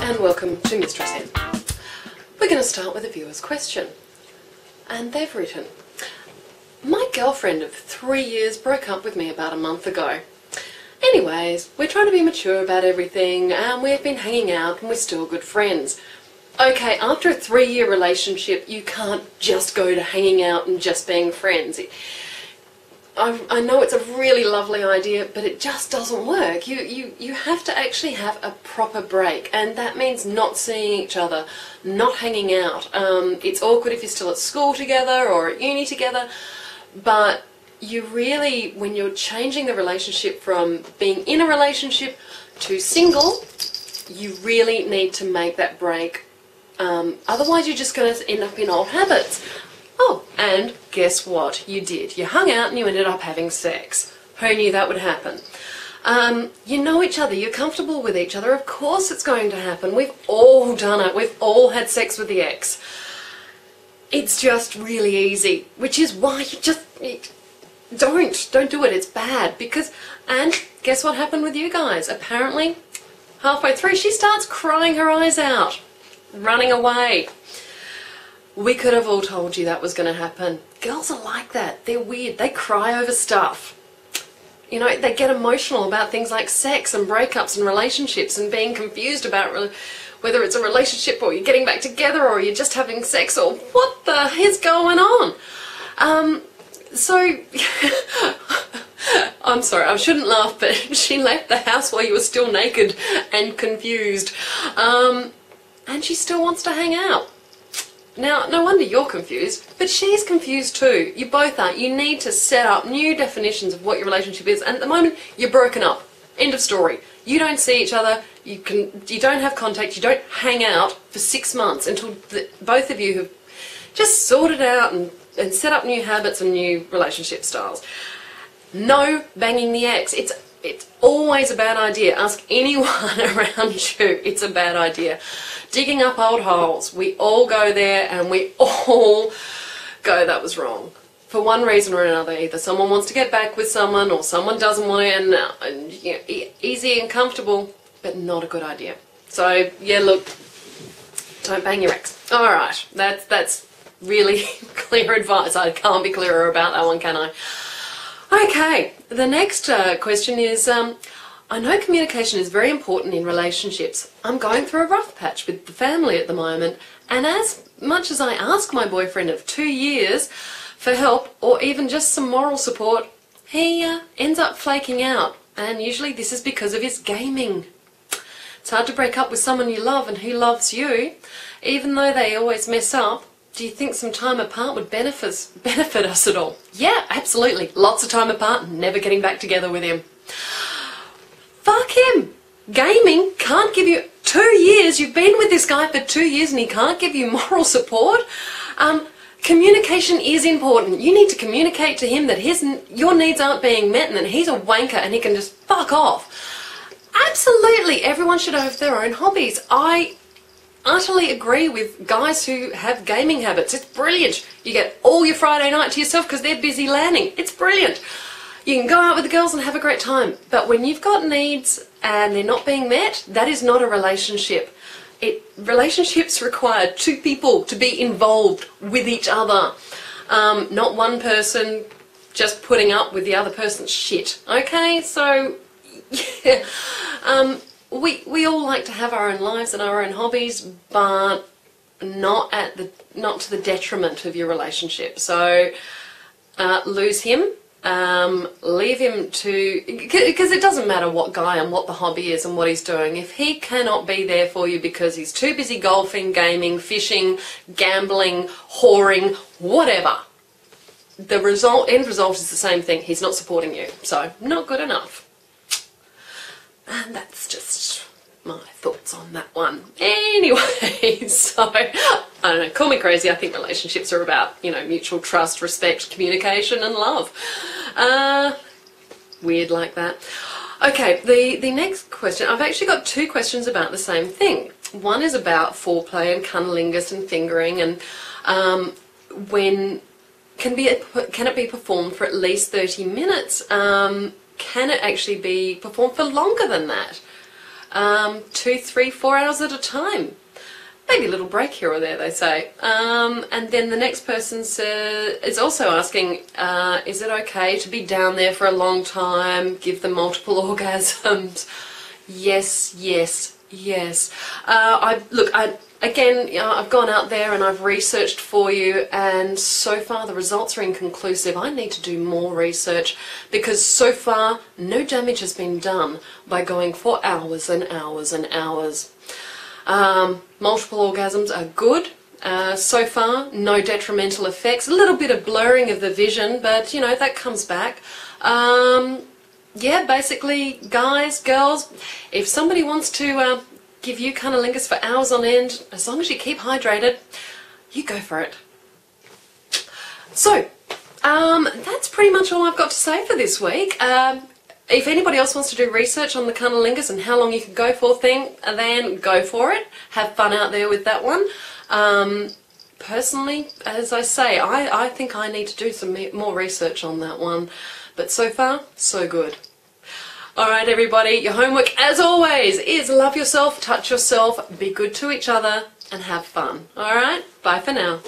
and welcome to Mistress M. We're going to start with a viewer's question, and they've written, my girlfriend of 3 years broke up with me about a month ago. Anyways, we're trying to be mature about everything and we've been hanging out and we're still good friends. Okay, after a 3-year relationship you can't just go to hanging out and just being friends. I know it's a really lovely idea, but it just doesn't work. You have to actually have a proper break, and that means not seeing each other, not hanging out. It's awkward if you're still at school together or at uni together, but you really, when you're changing the relationship from being in a relationship to single, you really need to make that break. Otherwise you're just going to end up in old habits. Oh, and guess what? You did. You hung out and you ended up having sex. Who knew that would happen? You know each other, you're comfortable with each other, of course it's going to happen. We've all done it, we've all had sex with the ex. It's just really easy, which is why you just... Don't do it, it's bad. And guess what happened with you guys? Apparently, halfway through she starts crying her eyes out, running away. We could have all told you that was going to happen. Girls are like that. They're weird. They cry over stuff. You know, they get emotional about things like sex and breakups and relationships and being confused about whether it's a relationship or you're getting back together or you're just having sex or what the hell's going on. So, I'm sorry, I shouldn't laugh, but she left the house while you were still naked and confused. And she still wants to hang out. Now, no wonder you're confused, but she's confused too. You both are. You need to set up new definitions of what your relationship is, and at the moment, you're broken up. End of story. You don't see each other, you don't have contact, you don't hang out for 6 months until both of you have just sorted out and set up new habits and new relationship styles. No banging the ex. It's always a bad idea. Ask anyone around you. It's a bad idea. Digging up old holes. We all go there and we all go, that was wrong. For one reason or another. Either someone wants to get back with someone or someone doesn't want to, and you know, easy and comfortable, but not a good idea. So, yeah, look, don't bang your ex. Alright, that's really clear advice. I can't be clearer about that one, can I? Okay, the next question is, I know communication is very important in relationships. I'm going through a rough patch with the family at the moment, and as much as I ask my boyfriend of 2 years for help or even just some moral support, he ends up flaking out, and usually this is because of his gaming. It's hard to break up with someone you love and who loves you, even though they always mess up. Do you think some time apart would benefit us at all? Yeah, absolutely. Lots of time apart, never getting back together with him. Fuck him! Gaming can't give you 2 years. You've been with this guy for 2 years and he can't give you moral support. Communication is important. You need to communicate to him that your needs aren't being met and that he's a wanker and he can just fuck off. Absolutely, everyone should have their own hobbies. I utterly agree with guys who have gaming habits. It's brilliant. You get all your Friday night to yourself because they're busy landing. It's brilliant. You can go out with the girls and have a great time. But when you've got needs and they're not being met, that is not a relationship. Relationships require 2 people to be involved with each other. Not one person just putting up with the other person's shit. Okay, so yeah. We all like to have our own lives and our own hobbies, but not to the detriment of your relationship. So lose him, leave him to, because it doesn't matter what guy and what the hobby is and what he's doing. If he cannot be there for you because he's too busy golfing, gaming, fishing, gambling, whoring, whatever, the end result is the same thing. He's not supporting you, so not good enough. And that's just my thoughts on that one. Anyway, so, I don't know, call me crazy. I think relationships are about, you know, mutual trust, respect, communication and love. Weird like that. Okay, the next question, I've actually got 2 questions about the same thing. One is about foreplay and cunnilingus and fingering, and can it be performed for at least 30 minutes? Can it actually be performed for longer than that? 2, 3, 4 hours at a time. Maybe a little break here or there, they say. And then the next person is also asking, is it okay to be down there for a long time, give them multiple orgasms? Yes, yes, yes. Again, I've gone out there and I've researched for you, and so far the results are inconclusive. I need to do more research because so far no damage has been done by going for hours and hours and hours. Multiple orgasms are good. So far, no detrimental effects. A little bit of blurring of the vision, but you know, that comes back. Yeah, basically, guys, girls, if somebody wants to give you cunnilingus for hours on end, as long as you keep hydrated, you go for it. So, that's pretty much all I've got to say for this week. If anybody else wants to do research on the cunnilingus and how long you can go for thing, then go for it. Have fun out there with that one. Personally, as I say, I think I need to do some more research on that one. But so far, so good. Alright everybody, your homework as always is love yourself, touch yourself, be good to each other, and have fun. Alright, bye for now.